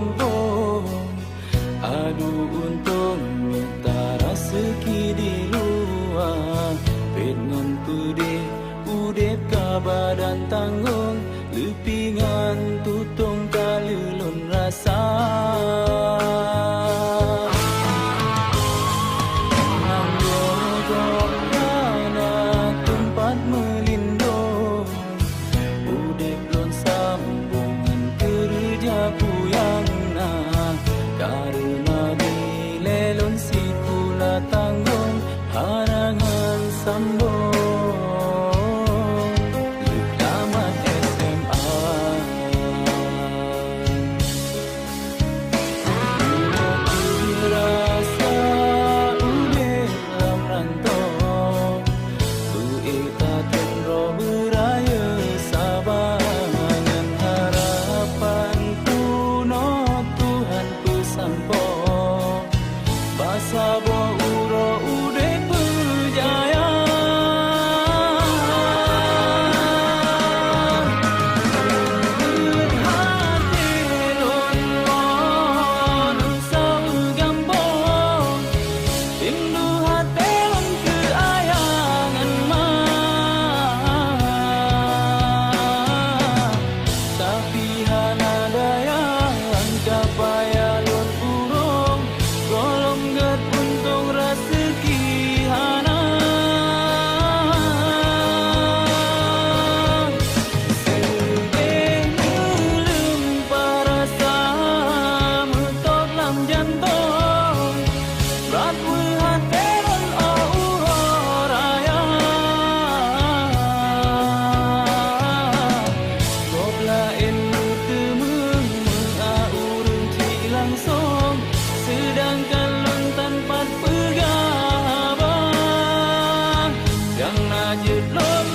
kampung. Aduh untung minta rezeki di luar. Pet ngan pedih udep ka badan tanggung. Lepingan tutung kalulun rasa. Anggogok kana tempat melindung. Udep lon sambungan kerja puyang nah. Karena dilelon si pula tanggung harangan sambung. Tamat SMA rasa udah lam rantau. Tuita tenro beraya sabangan harapan kuno Tuhan pesampo. Basa bo uro udah berjaya. Sedangkan lontan pat pegawai yang najib lom